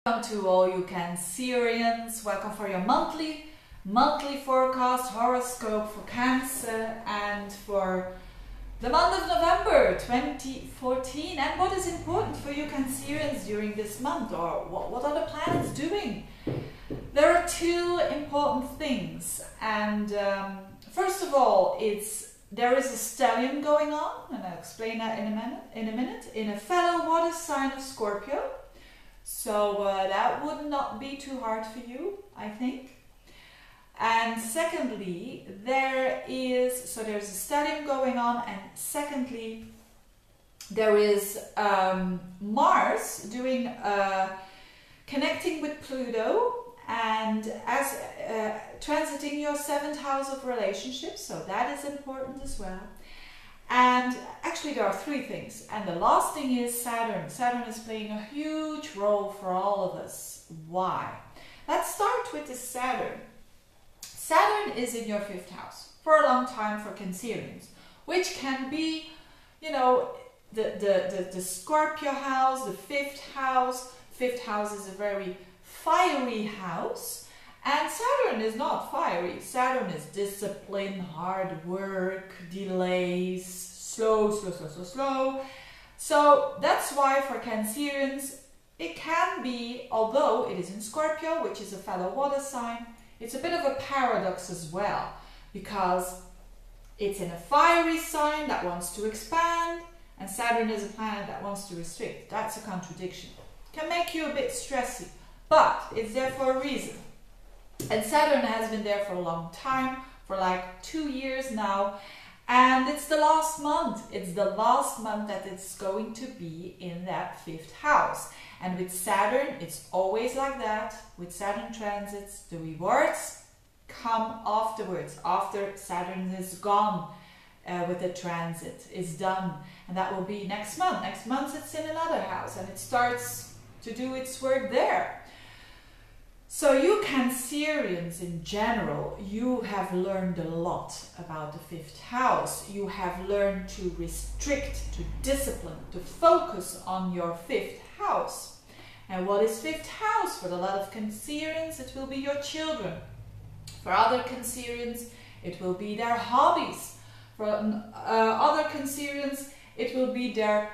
Welcome to all you Cancerians. Welcome for your monthly forecast horoscope for Cancer and for the month of November 2014. And what is important for you Cancerians during this month, or what are the planets doing? There are two important things, and first of all, there is a stellium going on, and I'll explain that in a minute, in a fellow water sign of Scorpio. So that would not be too hard for you, I think. And secondly, there's a stellium going on, and secondly, there is Mars doing connecting with Pluto and as transiting your 7th house of relationships, so that is important as well. And actually there are three things, and the last thing is Saturn. Saturn is playing a huge role for all of us. Why? Let's start with the Saturn. Saturn is in your 5th house for a long time for Cancerians, which can be, you know, the Scorpio house, the 5th house. 5th house is a very fiery house, and Saturn is not fiery. Saturn is discipline, hard work, delays, slow. So that's why for Cancerians it can be, although it is in Scorpio, which is a fellow water sign, it's a bit of a paradox as well, because it's in a fiery sign that wants to expand, and Saturn is a planet that wants to restrict. That's a contradiction. Can make you a bit stressy, but it's there for a reason. And Saturn has been there for a long time, for like 2 years now, and it's the last month. It's the last month that it's going to be in that 5th house. And with Saturn, it's always like that. With Saturn transits, the rewards come afterwards, after Saturn is gone with the transit, is done. And that will be next month. Next month it's in another house, and it starts to do its work there. So you Cancerians in general, you have learned a lot about the 5th house. You have learned to restrict, to discipline, to focus on your 5th house. And what is 5th house? For a lot of Cancerians, it will be your children. For other Cancerians, it will be their hobbies. For other Cancerians, it will be their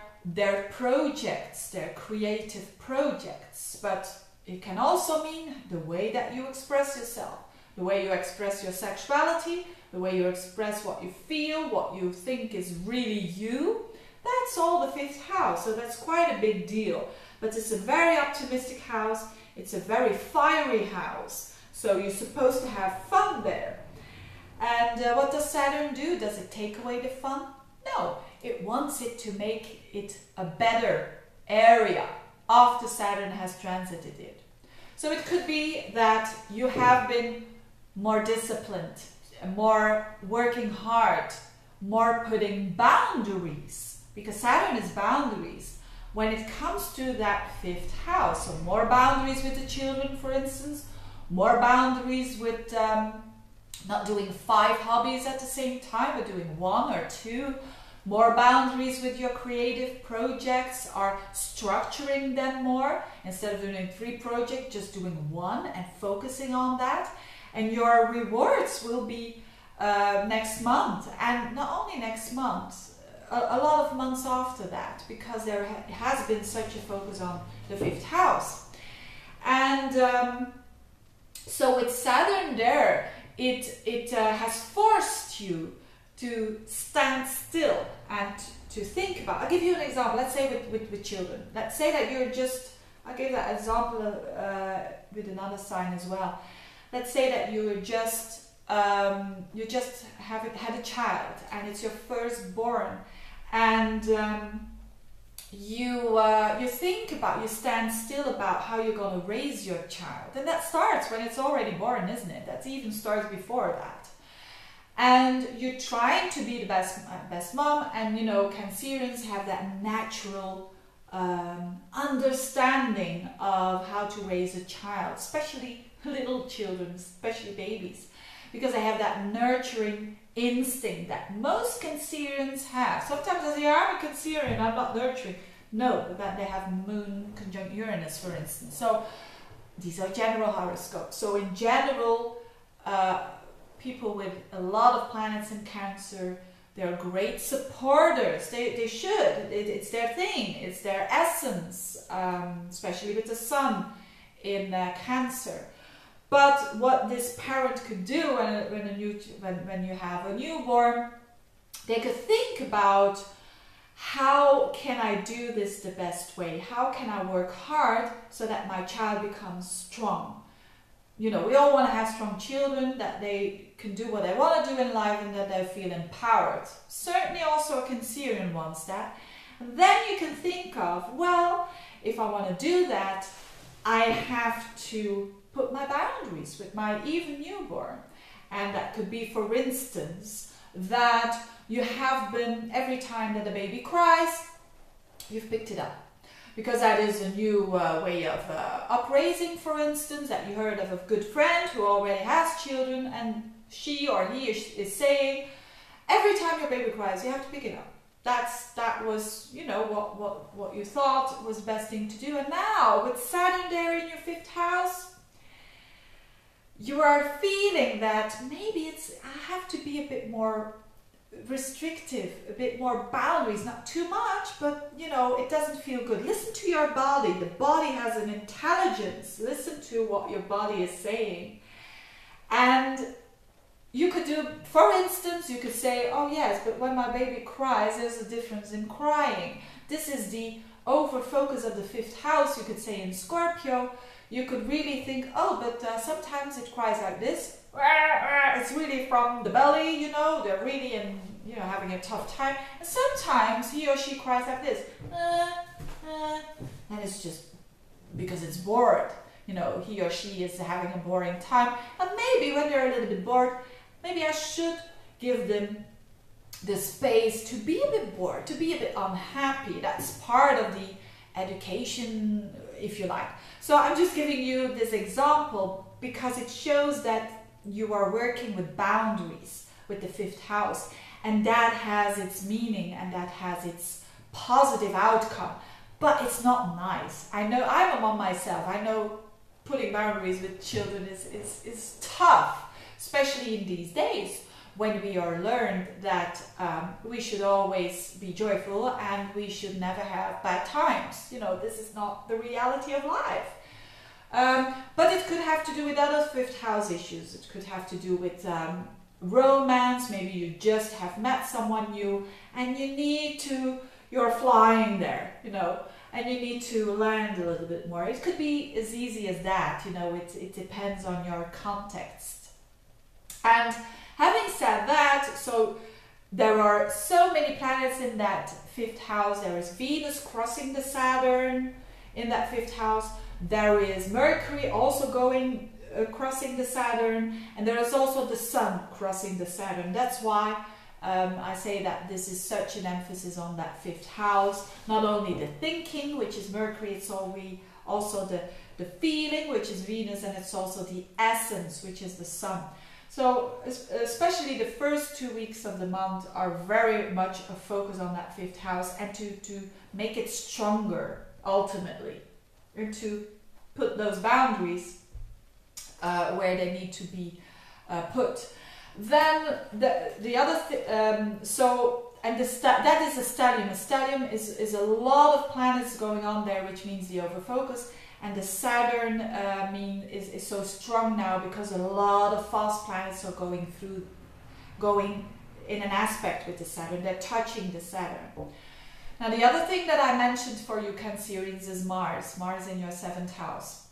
projects, their creative projects. But it can also mean the way that you express yourself, the way you express your sexuality, the way you express what you feel, what you think is really you. That's all the 5th house, so that's quite a big deal. But it's a very optimistic house, it's a very fiery house, so you're supposed to have fun there. And what does Saturn do? Does it take away the fun? No, it wants it to make it a better area after Saturn has transited it. So it could be that you have been more disciplined, more working hard, more putting boundaries, because Saturn is boundaries. When it comes to that 5th house, so more boundaries with the children, for instance, more boundaries with not doing 5 hobbies at the same time, but doing 1 or 2, more boundaries with your creative projects, are structuring them more. Instead of doing 3 projects, just doing 1 and focusing on that. And your rewards will be next month, and not only next month, a lot of months after that, because there has been such a focus on the 5th house. And so with Saturn there, it has forced you to stand still and to think about. I'll give you an example. Let's say with children. Let's say that you're just, I'll give that example with another sign as well. Let's say that you just had a child, and it's your firstborn, and you think about, you stand still about how you're going to raise your child. And that starts when it's already born, isn't it? That even starts before that. And you're trying to be the best mom, and you know, Cancerians have that natural understanding of how to raise a child, especially little children, especially babies, because they have that nurturing instinct that most Cancerians have. Sometimes I say, I'm a Cancerian, I'm not nurturing. No, but they have Moon conjunct Uranus, for instance. So these are general horoscopes. So in general, people with a lot of planets in Cancer, they're great supporters. They should. It's their thing. It's their essence, especially with the Sun in Cancer. But what this parent could do when you have a newborn, they could think about, how can I do this the best way? How can I work hard so that my child becomes strong? You know, we all want to have strong children, that they can do what they want to do in life and that they feel empowered. Certainly also a Cancerian wants that. And then you can think of, well, if I want to do that, I have to put my boundaries with my even newborn. And that could be, for instance, that you have been, every time that the baby cries, you've picked it up. Because that is a new way of upraising, for instance, that you heard of a good friend who already has children, and she or he is saying, every time your baby cries, you have to pick it up. That was, you know, what you thought was the best thing to do. And now, with Saturn there in your 5th house, you are feeling that maybe I have to be a bit more restrictive, a bit more boundaries, not too much, but you know, it doesn't feel good. Listen to your body. The body has an intelligence. Listen to what your body is saying. And you could do, for instance, you could say, oh yes, but when my baby cries, there's a difference in crying. This is the over focus of the 5th house, you could say, in Scorpio. You could really think, oh, but sometimes it cries like this. It's really from the belly, you know, they're really having a tough time. And sometimes he or she cries like this. And it's just because it's bored. You know, he or she is having a boring time. And maybe when they're a little bit bored, maybe I should give them the space to be a bit bored, to be a bit unhappy. That's part of the education, if you like. So I'm just giving you this example because it shows that you are working with boundaries with the 5th house, and that has its meaning and that has its positive outcome. But it's not nice. I know, I'm a mom myself. I know putting boundaries with children is tough, especially in these days when we are learned that we should always be joyful and we should never have bad times. You know, this is not the reality of life. But it could have to do with other 5th house issues. It could have to do with romance. Maybe you just have met someone new and you're flying there, you know, and you need to land a little bit more. It could be as easy as that, you know, it depends on your context. And having said that, so there are so many planets in that 5th house. There is Venus crossing the Saturn in that 5th house. There is Mercury also going crossing the Saturn, and there is also the Sun crossing the Saturn. That's why I say that this is such an emphasis on that 5th house. Not only the thinking, which is Mercury, it's also the feeling, which is Venus, and it's also the essence, which is the Sun. So especially the first 2 weeks of the month are very much a focus on that 5th house, and to make it stronger ultimately, and to put those boundaries where they need to be put. Then the other that is a stellium. A stellium is a lot of planets going on there, which means the overfocus. And the Saturn is so strong now because a lot of fast planets are going in an aspect with the Saturn. They're touching the Saturn. Now the other thing that I mentioned for you Cancerians is Mars. Mars in your 7th house.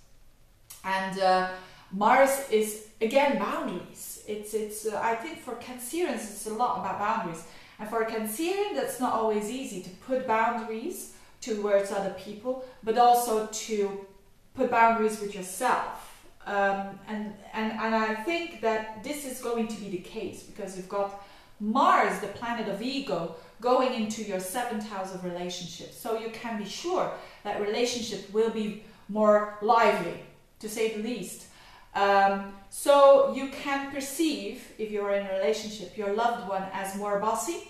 And Mars is, again, boundaries. I think for Cancerians it's a lot about boundaries. And for a Cancerian, that's not always easy to put boundaries towards other people, but also to put boundaries with yourself. And I think that this is going to be the case because you've got Mars, the planet of ego, going into your 7th house of relationships. So you can be sure that relationship will be more lively, to say the least. So you can perceive, if you're in a relationship, your loved one as more bossy.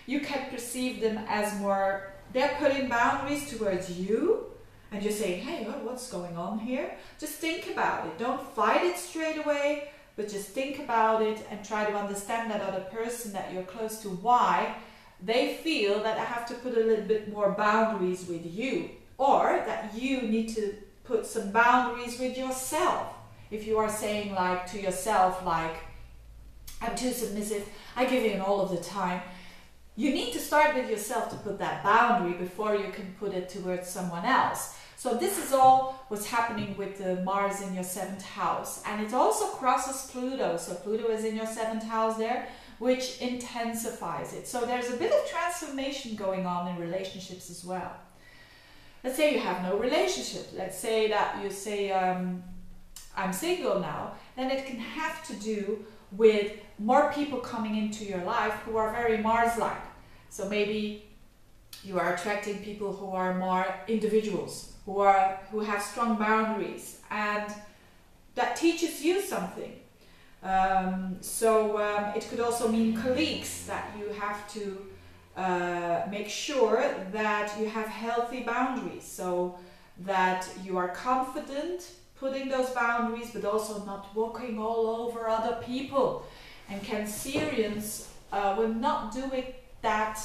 You can perceive them as more they're putting boundaries towards you, and you're saying, hey, what's going on here? Just think about it. Don't fight it straight away, but just think about it and try to understand that other person that you're close to, why they feel that I have to put a little bit more boundaries with you, or that you need to put some boundaries with yourself. If you are saying like to yourself, like, I'm too submissive, I give in all of the time, you need to start with yourself to put that boundary before you can put it towards someone else. So this is all what's happening with the Mars in your 7th house. And it also crosses Pluto. So Pluto is in your 7th house there, which intensifies it. So there's a bit of transformation going on in relationships as well. Let's say you have no relationship. Let's say that you say, I'm single now. Then it can have to do with more people coming into your life who are very Mars-like. So maybe you are attracting people who are more individuals, who have strong boundaries, and that teaches you something. It could also mean colleagues, that you have to make sure that you have healthy boundaries, so that you are confident putting those boundaries, but also not walking all over other people. And Cancerians will not do it that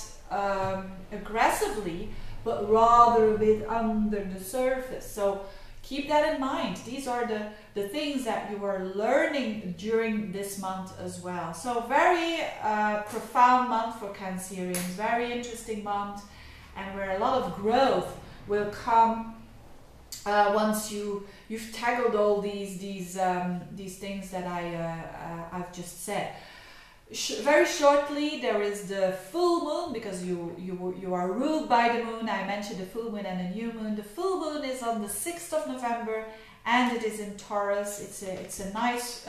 aggressively, but rather a bit under the surface. So keep that in mind. These are the things that you are learning during this month as well. So very profound month for Cancerians, very interesting month, and where a lot of growth will come once you've tackled all these things that I've just said. Very shortly, there is the full moon, because you are ruled by the moon. I mentioned the full moon and the new moon. The full moon is on the 6th of November, and it is in Taurus. It's a nice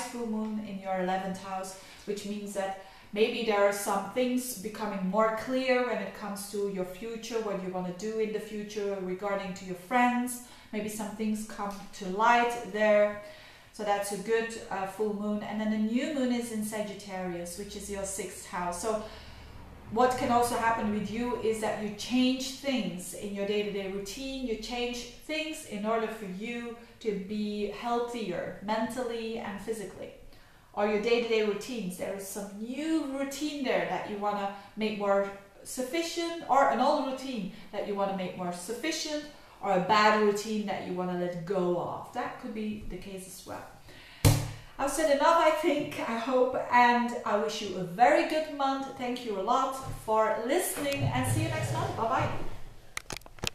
full moon in your 11th house, which means that maybe there are some things becoming more clear when it comes to your future, what you want to do in the future regarding to your friends. Maybe some things come to light there. So that's a good full moon. And then the new moon is in Sagittarius, which is your 6th house. So what can also happen with you is that you change things in your day-to-day routine. You change things in order for you to be healthier mentally and physically. Or your day-to-day routines. There is some new routine there that you want to make more sufficient, or an old routine that you want to make more sufficient, or a bad routine that you want to let go of. That could be the case as well. I've said enough, I think, I hope, and I wish you a very good month. Thank you a lot for listening, and see you next month. Bye-bye.